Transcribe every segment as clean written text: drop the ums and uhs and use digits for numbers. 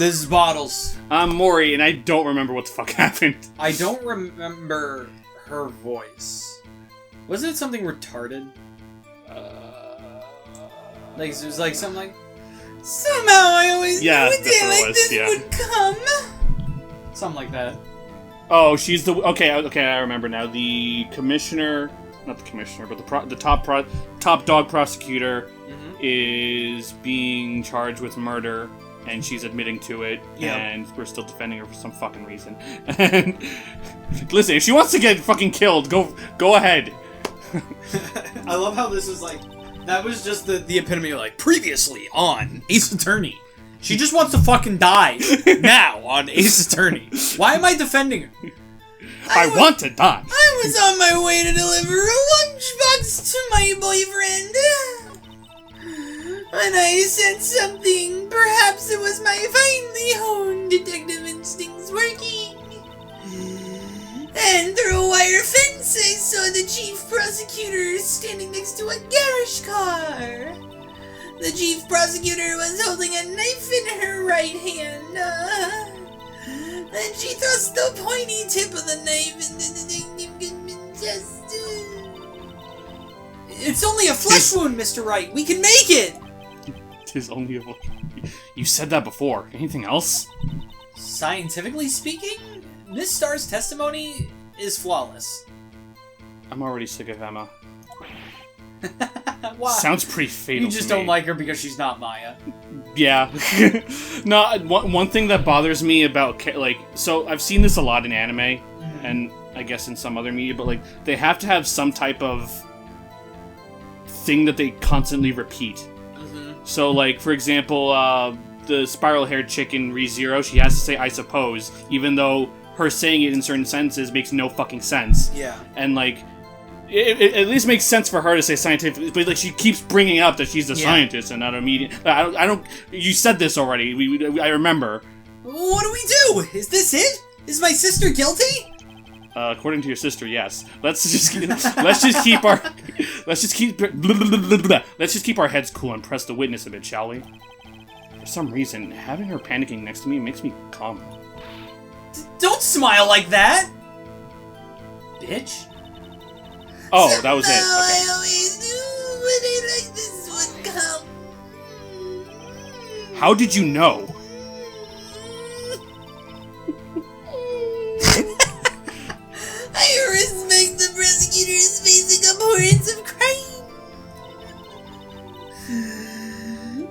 This is Bottles. I'm Mori, and I don't remember what the fuck happened. I don't remember her voice. Wasn't it something retarded? Like, it was like something like... Somehow I always knew a day like this would come. Something like that. Oh, she's the... Okay, I remember now. The commissioner... Not the commissioner, but the top dog prosecutor is being charged with murder, and she's admitting to it, and we're still defending her for some fucking reason. And listen, if she wants to get fucking killed, go ahead. I love how this is like... That was just the epitome of like, previously on Ace Attorney. She just wants to fucking die now on Ace Attorney. Why am I defending her? I want to die. I was on my way to deliver a lunchbox to my boyfriend. When I said something, perhaps it was my finely honed detective instincts working. And through a wire fence, I saw the chief prosecutor standing next to a garage car. The chief prosecutor was holding a knife in her right hand. Then she thrust the pointy tip of the knife into the chest. It's only a flesh wound, Mr. Wright. We can make it! Tis only a... You said that before. Anything else? Scientifically speaking, Miss STARR's testimony is flawless. I'm already sick of Emma. Why? Sounds pretty fatal. You just don't like her because she's not Maya. Yeah. No, one thing that bothers me about, like, so I've seen this a lot in anime, and I guess in some other media, but, like, they have to have some type of thing that they constantly repeat. So, like, for example, the spiral-haired chick in ReZero, she has to say, I suppose, even though her saying it in certain sentences makes no fucking sense. Yeah. And, like, it at least makes sense for her to say scientific, but like she keeps bringing up that she's a scientist and not a medium. I don't. You said this already. I remember. What do we do? Is this it? Is my sister guilty? According to your sister, yes. Let's just keep our heads cool and press the witness a bit, shall we? For some reason, having her panicking next to me makes me calm. Don't smile like that, bitch. Oh, that was it. Okay. I always knew a day like this would come. How did you know? I respect the prosecutor's basic abhorrence of crime.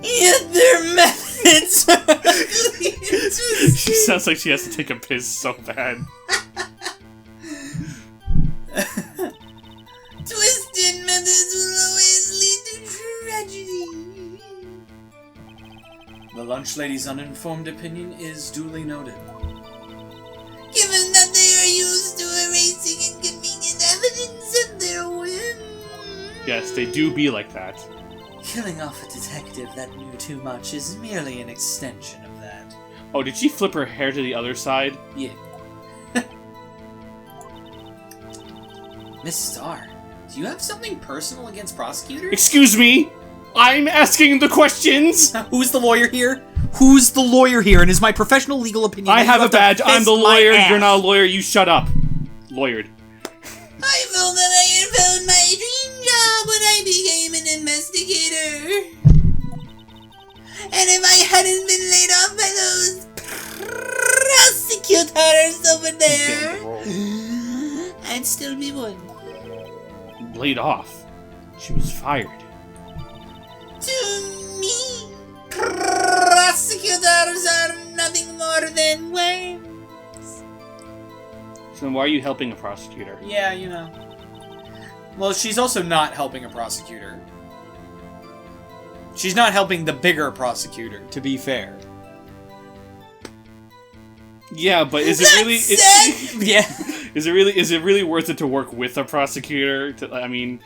Yet their methods are ugly and twisted. She sounds like she has to take a piss so bad. Twisted methods will always lead to tragedy. The lunch lady's uninformed opinion is duly noted. Given that they are used to erasing inconvenient evidence of their whim. Yes, they do be like that. Killing off a detective that knew too much is merely an extension of that. Oh, did she flip her hair to the other side? Yeah. Miss STARR, do you have something personal against prosecutors? Excuse me? I'm asking the questions! Who's the lawyer here? Who's the lawyer here? And is my professional legal opinion... I have a badge. I'm the lawyer. You're not a lawyer. You shut up. Lawyered. I felt that I had found my dream job when I became an investigator. And if I hadn't been laid off by those prosecutors over there, I'd still be one. Laid off. She was fired. To me, prosecutors are nothing more than worms. So then why are you helping a prosecutor? Yeah, you know. Well, she's also not helping a prosecutor. She's not helping the bigger prosecutor, to be fair. Yeah, but is it really... Yeah. Is it really worth it to work with a prosecutor? I mean...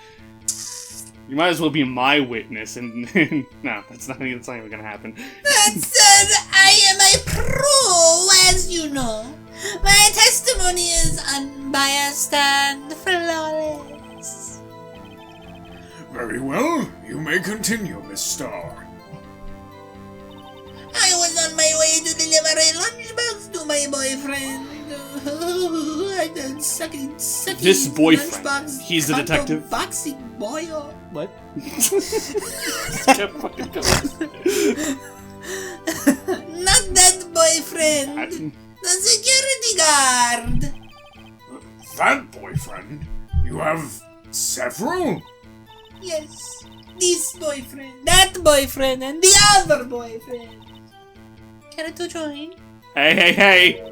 You might as well be my witness, and no, that's not even gonna happen. That said, I am a pro, as you know. My testimony is unbiased and flawless. Very well. You may continue, Miss STARR. I was on my way to deliver my boyfriend. I done sucking This boyfriend, lunchbox he's the detective? boxing boy. What? Can't fucking go. Not that boyfriend. The security guard. That boyfriend? You have several? Yes. This boyfriend, that boyfriend, and the other boyfriend. Care to join? Hey!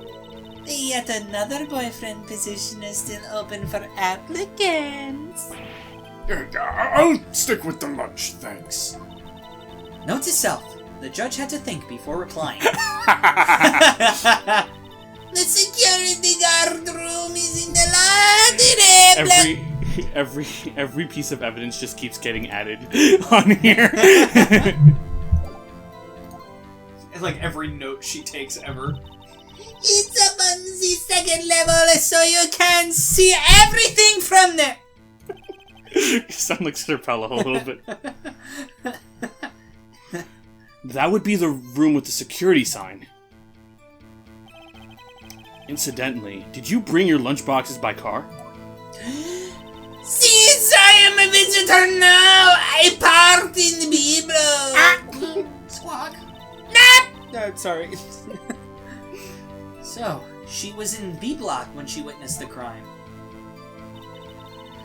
Yet another boyfriend position is still open for applicants. I'll stick with the lunch, thanks. Note to self: the judge had to think before replying. The security guard room is in the lobby. Every piece of evidence just keeps getting added on here. Like every note she takes ever. It's up on the second level, so you can see everything from there. You sound like Serpella a little bit. That would be the room with the security sign. Incidentally, did you bring your lunchboxes by car? Since I am a visitor now, I parked in Biblo. Squawk. Nah! No, sorry. So, she was in B block when she witnessed the crime.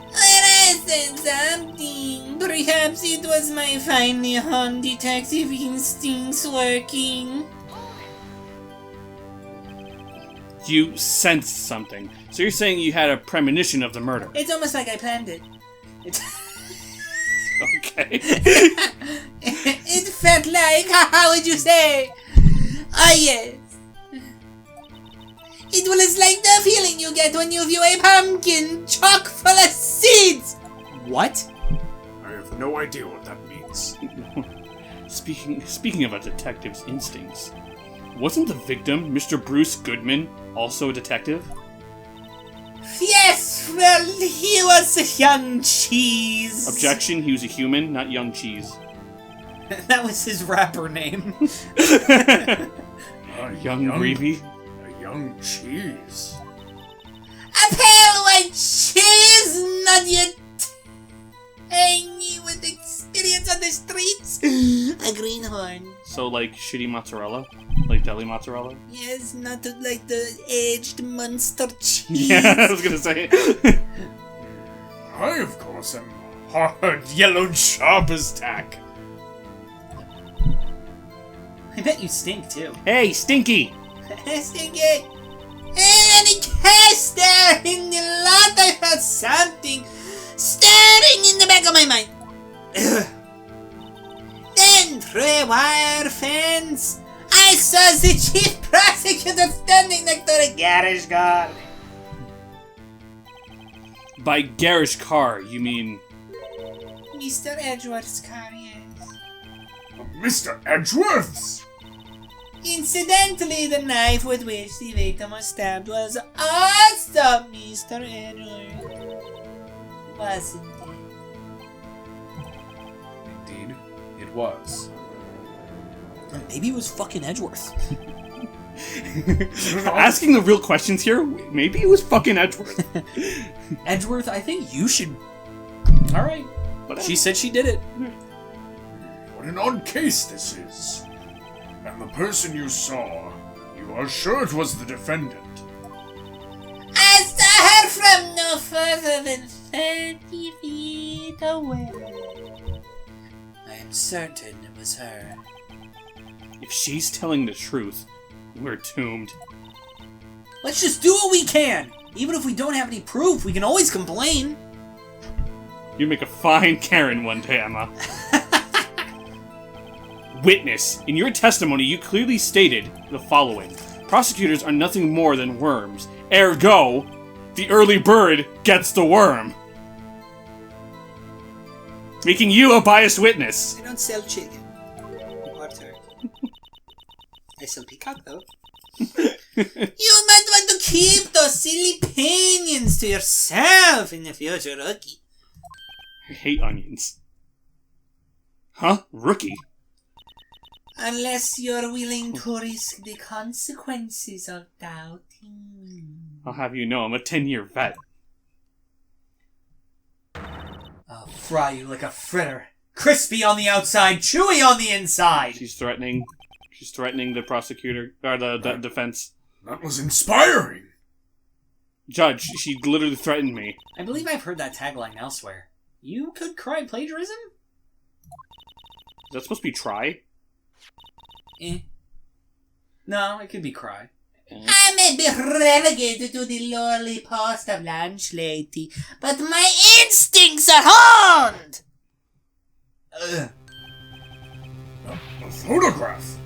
When I said something, perhaps it was my finely honed detective instincts working. You sensed something. So you're saying you had a premonition of the murder. It's almost like I planned it. Okay. It felt like, how would you say? Ah, yes. It was like the feeling you get when you view a pumpkin chock full of seeds. What? I have no idea what that means. Speaking of a detective's instincts, wasn't the victim, Mr. Bruce Goodman, also a detective? Yes, well, he was a young cheese. Objection, he was a human, not young cheese. That was his rapper name. Young Gravy? A young cheese. A pale white cheese, not yet tangy with experience on the streets. A greenhorn. So like shitty mozzarella? Like deli mozzarella? Yes, not like the aged monster cheese. Yeah, I was gonna say. I, of course, am hard, yellowed, sharp as tack. I bet you stink too. Hey, Stinky! Stinky. Any case there in the lot, I felt something stirring in the back of my mind. Then, through a wire fence, I saw the chief prosecutor standing next to the garage car. By garish car, you mean... Mr. Edgeworth's car, yes. Mr. Edgeworth's? Incidentally, the knife with which the victim was stabbed was also Mr. Edgeworth. Wasn't it? Indeed, it was. Maybe it was fucking Edgeworth. Asking the real questions here, maybe it was fucking Edgeworth. Edgeworth, I think you should... Alright. But She said she did it. What an odd case this is. And the person you saw, you are sure it was the defendant? I saw her from no further than 30 feet away. I am certain it was her. if she's telling the truth, we're doomed. Let's just do what we can! Even if we don't have any proof, we can always complain! You make a fine Karen one day, Emma. Witness, in your testimony you clearly stated the following. Prosecutors are nothing more than worms. Ergo, the early bird gets the worm. Making you a biased witness. I don't sell chicken. Or turkey. I sell peacock, though. You might want to keep those silly opinions to yourself in the future, Rookie. I hate onions. Huh? Rookie? Unless you're willing to risk the consequences of doubting. I'll have you know I'm a 10-year vet. I'll fry you like a fritter. Crispy on the outside, chewy on the inside! She's threatening the prosecutor, or the defense. That was inspiring! Judge, she literally threatened me. I believe I've heard that tagline elsewhere. You could cry plagiarism? Is that supposed to be try? No, it could be cry. I may be relegated to the lowly post of lunch lady, but my instincts are honed! Ugh. A photograph?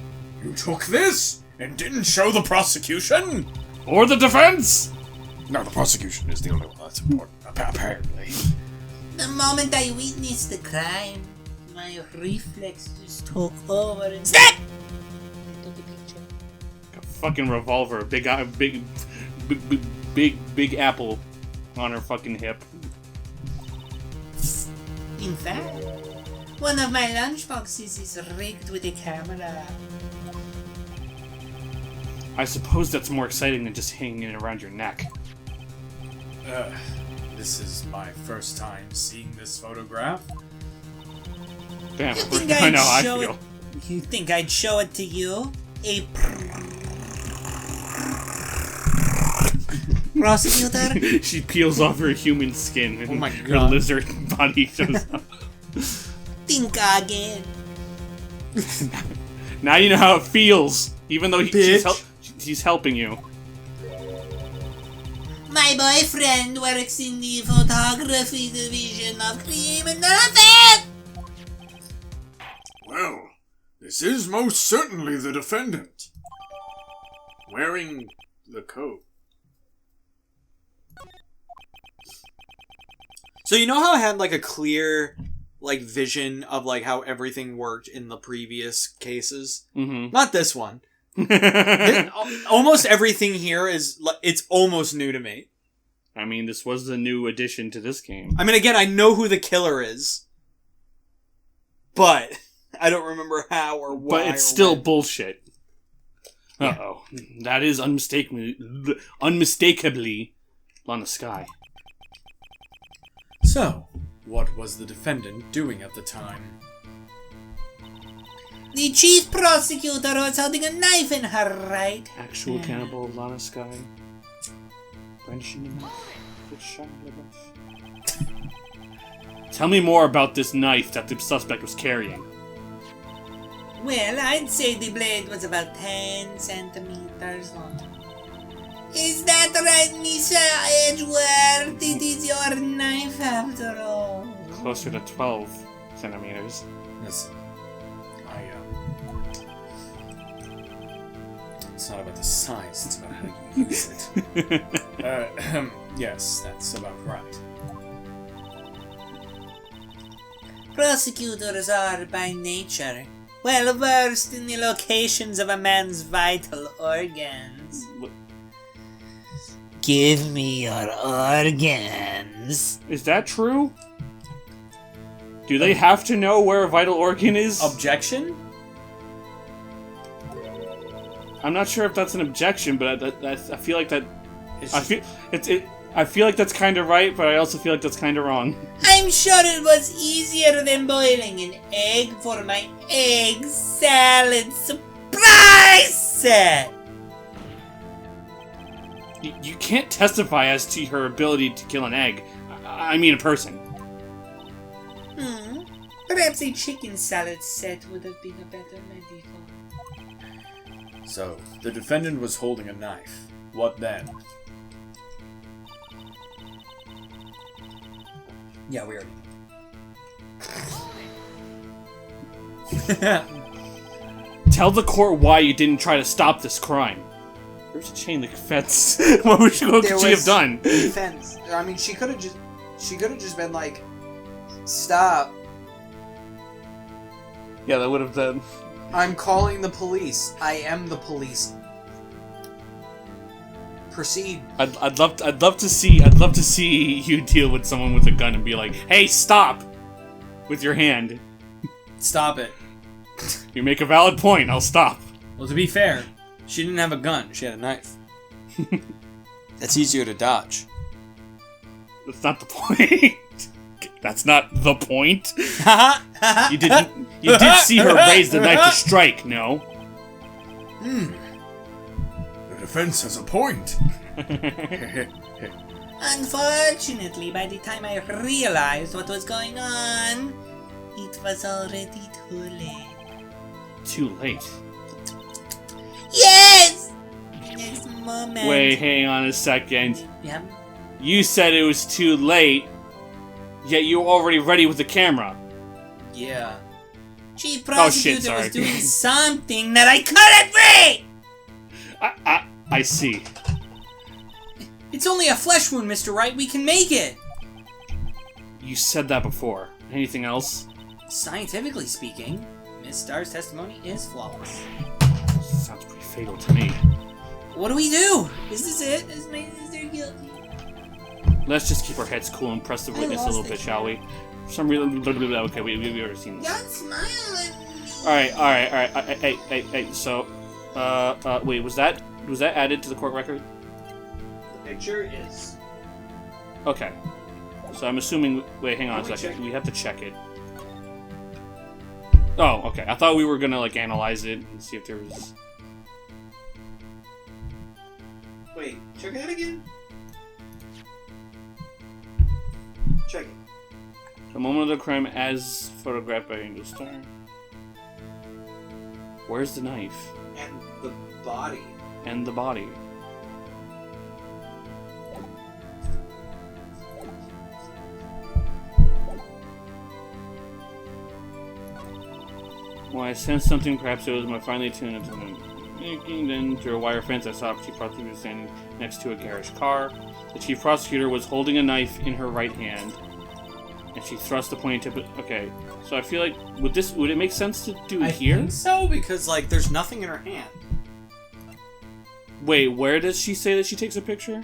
You took this and didn't show the prosecution? Or the defense? No, the prosecution is the only one that's important, apparently. The moment I witnessed the crime, my reflexes took over and snap! Took a picture. A fucking revolver, a big apple on her fucking hip. In fact, one of my lunchboxes is rigged with a camera. I suppose that's more exciting than just hanging it around your neck. This is my first time seeing this photograph. Damn, You think I I'd know how I show feel. it? You think I'd show it to you? A prosecutor? She peels off her human skin and Oh my her God. lizard body shows up. Think again. Now you know how it feels, even though Bitch. he's helping you. My boyfriend works in the photography division of Cream and Nothing! Well, this is most certainly the defendant. Wearing the coat. So you know how I had like a clear like vision of like how everything worked in the previous cases? Mm-hmm. Not this one. Almost everything here is it's almost new to me. I mean, this was the new addition to this game. I mean, again, I know who the killer is, but I don't remember how or why. But it's or still when. bullshit. Uh-oh. That is unmistakably Lana Sky. So, what was the defendant doing at the time? The chief prosecutor was holding a knife in her right. Actual cannibal Lana Sky. Brandishing a knife with Shia LaBeouf. Tell me more about this knife that the suspect was carrying. Well, I'd say the blade was about 10 centimeters long. Is that right, Mr. Edgeworth? It is your knife after all. Closer to 12 centimeters. Listen, it's not about the size, it's about how you use it. Yes, that's about right. Prosecutors are, by nature, well versed in the locations of a man's vital organs. Give me your organs. Is that true? Do they have to know where a vital organ is? Objection? I'm not sure if that's an objection, but I feel like that. It's I feel I feel like that's kind of right, but I also feel like that's kind of wrong. I'm sure it was easier than boiling an egg for my egg salad surprise set. You can't testify as to her ability to kill an egg. I mean a person. Perhaps a chicken salad set would have been a better medical. So, the defendant was holding a knife. What then? Yeah, we already. Tell the court why you didn't try to stop this crime. There's a chain link fence. What would she have done? Defense. I mean, she could have just been like, stop. Yeah, that would have been. I'm calling the police. I am the police. Proceed. I'd love to see you deal with someone with a gun and be like, "Hey, stop!" with your hand. Stop it. You make a valid point. I'll stop. Well, to be fair, she didn't have a gun. She had a knife. That's easier to dodge. That's not the point. That's not the point. You didn't. You did see her raise the knife to strike. No. The defense has a point. Unfortunately, by the time I realized what was going on, it was already too late. Too late. Yes! Next moment. Wait, hang on a second. Yeah. You said it was too late, yet you were already ready with the camera. Yeah. Chief Oh, shit, Prosecutor sorry. was doing something that I couldn't read! I see. It's only a flesh wound, Mr. Wright. We can make it. You said that before. Anything else? Scientifically speaking, Miss Starr's testimony is flawless. Sounds pretty fatal to me. What do we do? Is this it? Is there guilty? Let's just keep our heads cool and press the witness a little bit, shall we? For some reason, okay, we've already seen this. Don't smile at me. Alright. Hey, so, wait, was that added to the court record? The picture is. Okay. So I'm assuming, wait, hang on a Can we second, check? we have to check it. Oh, okay, I thought we were gonna, like, analyze it and see if there was... Wait, check that again? Check it. The moment of the crime as photographed by STARR. Where's the knife? And the body. And the body. Well, I sensed something, perhaps it was my finely tuned into the making. Then, through a wire fence, I saw a chief prosecutor standing next to a garage car. The chief prosecutor was holding a knife in her right hand, and she thrust the pointing tip. Okay, so I feel like would it make sense to do it here? I think so, because, like, there's nothing in her hand. Wait, where does she say that she takes a picture?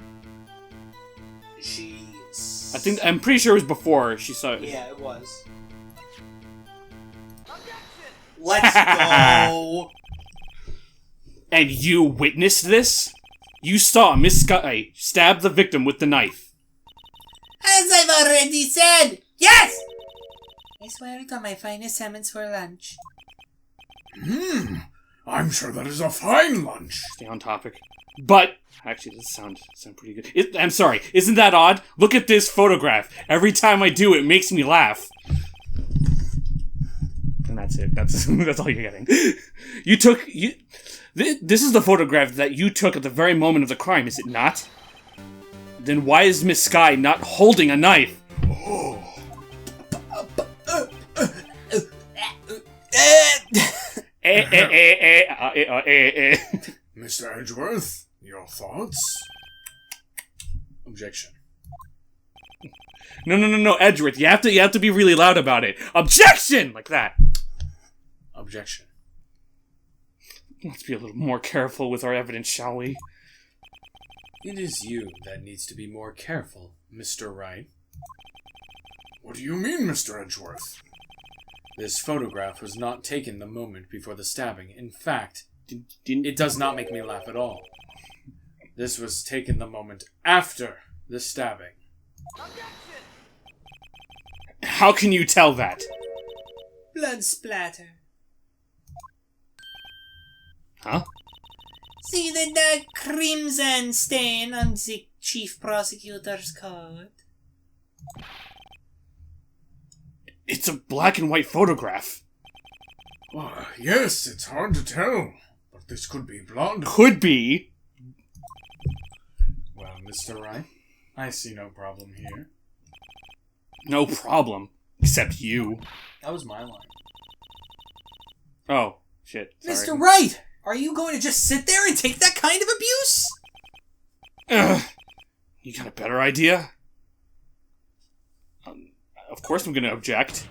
I'm pretty sure it was before she saw it. Yeah, it was. Let's go! And you witnessed this? You saw Miss Sky stab the victim with the knife. As I've already said, yes! I swear it on my finest salmons for lunch. I'm sure that is a fine lunch. Stay on topic. But actually, this sound pretty good. I'm sorry. Isn't that odd? Look at this photograph. Every time I do it, makes me laugh. And that's it. That's all you're getting. This is the photograph that you took at the very moment of the crime, is it not? Then why is Miss Sky not holding a knife? Mr. Edgeworth, your thoughts? Objection. No, Edgeworth, you have to be really loud about it. Objection! Like that. Objection. Let's be a little more careful with our evidence, shall we? It is you that needs to be more careful, Mr. Wright. What do you mean, Mr. Edgeworth? This photograph was not taken the moment before the stabbing. In fact, Didn't it does not make me laugh at all. This was taken the moment after the stabbing. How can you tell that? Blood splatter. Huh? See the dark crimson stain on the chief prosecutor's coat? It's a black and white photograph. Yes, it's hard to tell, but this could be blood. Could be. Well, Mr. Wright, I see no problem here. No problem. Except you. That was my line. Oh, shit. Sorry. Mr. Wright! Are you going to just sit there and take that kind of abuse? Ugh. You got a better idea? Of course I'm gonna object.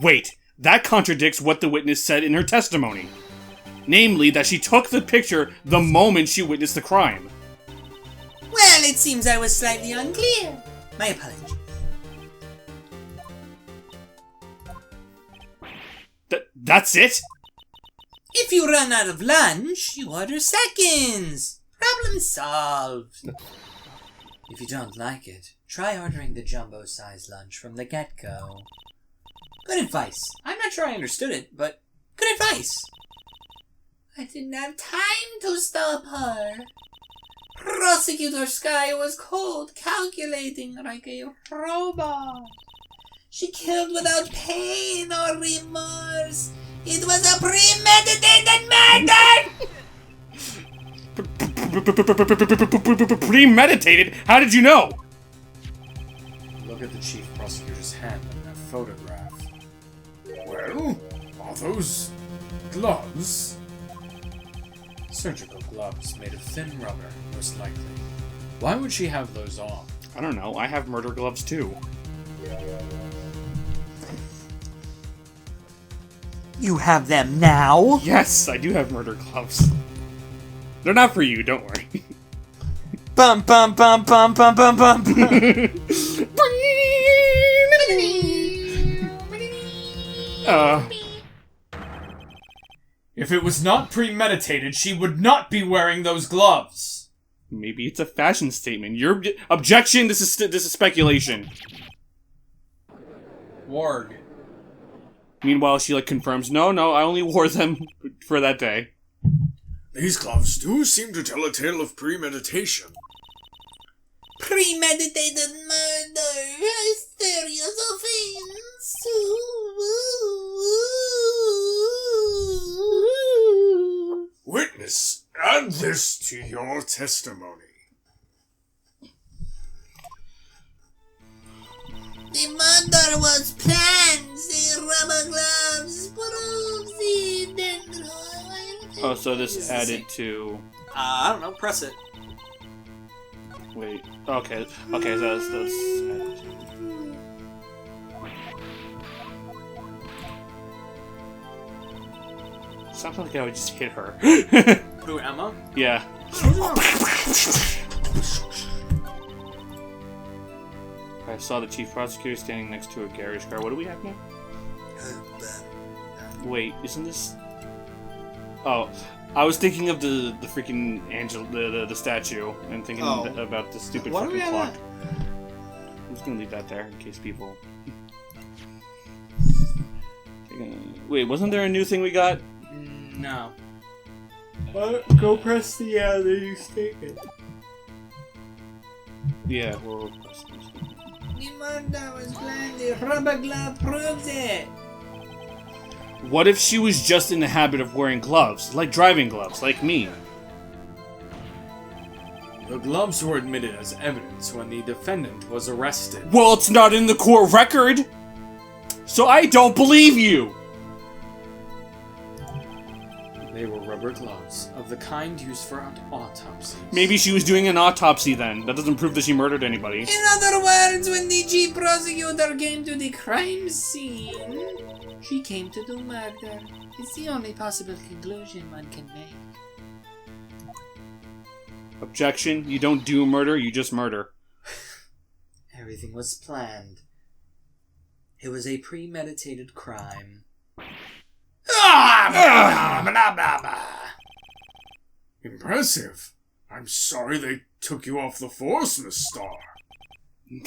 Wait, that contradicts what the witness said in her testimony. Namely, that she took the picture the moment she witnessed the crime. Well, it seems I was slightly unclear. My apologies. That's it? If you run out of lunch, you order seconds. Problem solved. If you don't like it, try ordering the jumbo-sized lunch from the get-go. Good advice. I'm not sure I understood it, but good advice. I didn't have time to stop her. Prosecutor Sky was cold, calculating like a robot. She killed without pain or remorse. It was a premeditated murder! Premeditated? How did you know? Look at the chief prosecutor's hand in that photograph. Well, are those gloves? Surgical gloves made of thin rubber, most likely. Why would she have those on? I don't know. I have murder gloves too. You have them now? Yes, I do have murder gloves. They're not for you, don't worry. Bum bum bum bum bum bum bum. If it was not premeditated, she would not be wearing those gloves. Maybe it's a fashion statement. Your objection. This is speculation. Warg. Meanwhile, she confirms, no, I only wore them for that day. These gloves do seem to tell a tale of premeditation. Premeditated murder! A serious offense! Witness, add this to your testimony. The murder was planned! The rubber gloves proves it! Oh, so this added to... I don't know. Press it. Wait. Okay, so that's added to... Sounds like I would just hit her. Who, Emma? Yeah. I saw the chief prosecutor standing next to a garage car. What do we have now? Wait, isn't this... Oh, I was thinking of the freaking angel, the statue, and thinking about the stupid What do we fucking have clock. I'm just gonna leave that there in case people... Wait, wasn't there a new thing we got? No. Go press the new statement. Yeah, well... The murder was planned. The rubber glove proves it! What if she was just in the habit of wearing gloves, like driving gloves, like me? The gloves were admitted as evidence when the defendant was arrested. Well, it's not in the court record! So I don't believe you! They were rubber gloves, of the kind used for autopsies. Maybe she was doing an autopsy then. That doesn't prove that she murdered anybody. In other words, when the chief prosecutor came to the crime scene, she came to do murder. It's the only possible conclusion one can make. Objection, you don't do murder, you just murder. Everything was planned. It was a premeditated crime. Impressive. I'm sorry they took you off the force, Miss Starr.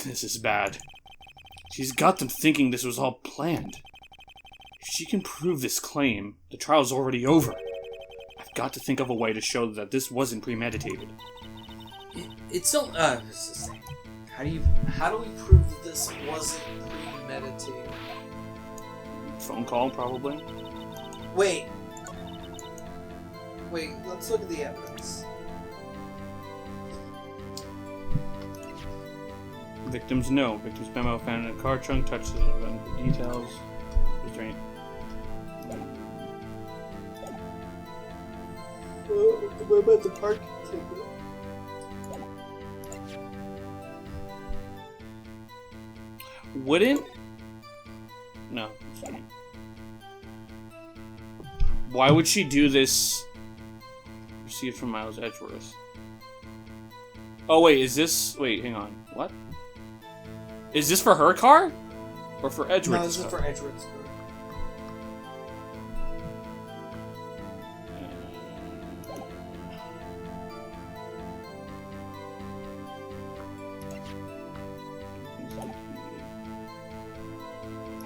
This is bad. She's got them thinking this was all planned. If she can prove this claim, the trial's already over. I've got to think of a way to show that this wasn't premeditated. It's so. This is the thing. How do we prove that this wasn't premeditated? Phone call, probably. Wait, let's look at the evidence. Victim's note. Victim's memo found in a car trunk. Touched the event for details. Restraint. What about the parking ticket? Wouldn't? No. Sorry. Why would she do this? Received from Miles Edgeworth. Oh wait, is this? Wait, hang on. What? Is this for her car? Or for Edgeworth's No, this is car? for Edgeworth's car.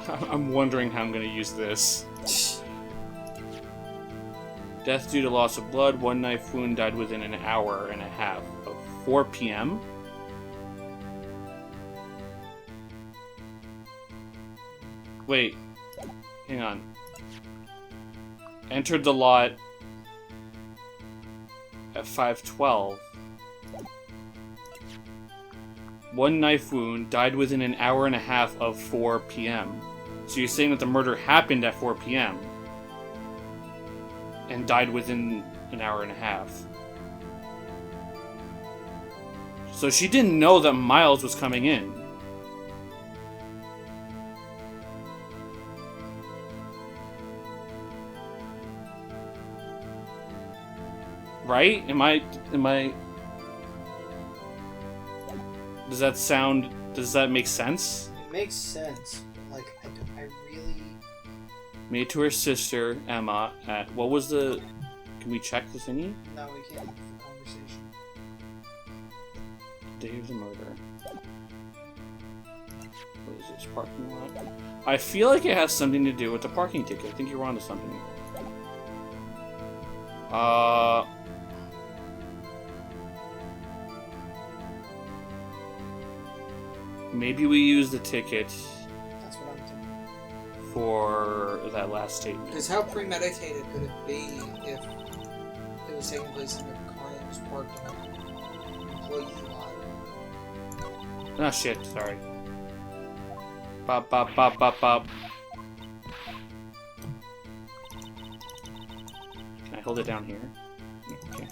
I'm wondering how I'm gonna use this. Death due to loss of blood. One knife wound died within an hour and a half of 4 p.m. Wait. Hang on. Entered the lot at 5:12. One knife wound died within an hour and a half of 4 p.m. So you're saying that the murder happened at 4 p.m. and died within an hour and a half. So she didn't know that Miles was coming in. Right? Am I... Does that make sense? It makes sense. But, like, I really... Made to her sister, Emma, at... What was the... Can we check the thingy? No, we can't have the conversation. Day of the murder. What is this? Parking lot? I feel like it has something to do with the parking ticket. I think you're onto something. Maybe we use the ticket That's what I'm thinking. for that last statement. Because how premeditated could it be if it was taking place in a car that was parked in an employee lot? Ah, shit, sorry. Bop, bop, bop, bop, bop. Can I hold it down here? Okay.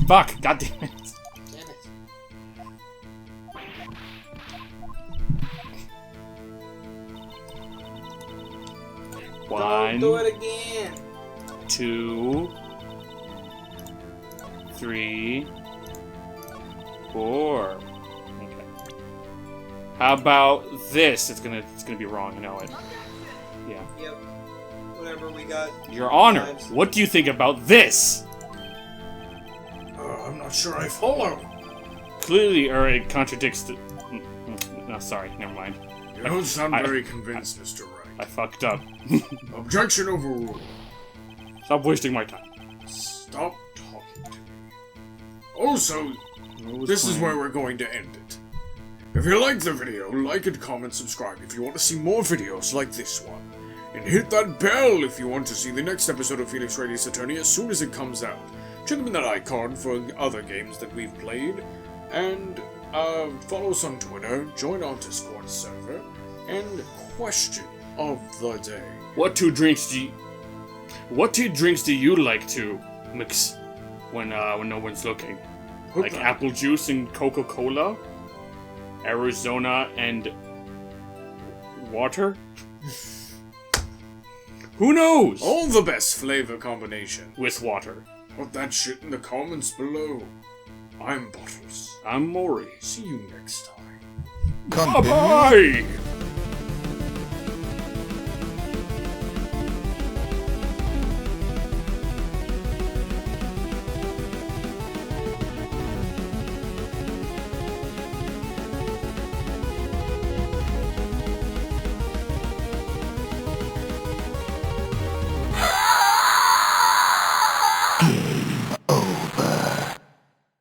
Fuck! God damn it! Damn it. One, Don't do it again! 2, 3, 4. Okay. How about this? It's gonna be wrong. I know it. Yeah. Yep. Whatever we got. Your Honor, what do you think about this? I'm not sure I follow. Clearly, or it contradicts the. No, sorry. Never mind. You don't sound very convinced, Mr. Wright. I fucked up. Objection overruled. Stop wasting my time. Stop talking to me. Also, this is where we're going to end it. If you liked the video, like and comment, subscribe if you want to see more videos like this one. And hit that bell if you want to see the next episode of Phoenix Wright Ace Attorney as soon as it comes out. Check in that icon for other games that we've played. And follow us on Twitter, join our Discord server, and question of the day. What two drinks do you like to mix when no one's looking? Like apple juice and Coca-Cola? Arizona and water? Who knows? All the best flavor combination. With water. Put that shit in the comments below. I'm Bottles. I'm Mori. See you next time. Bye-bye!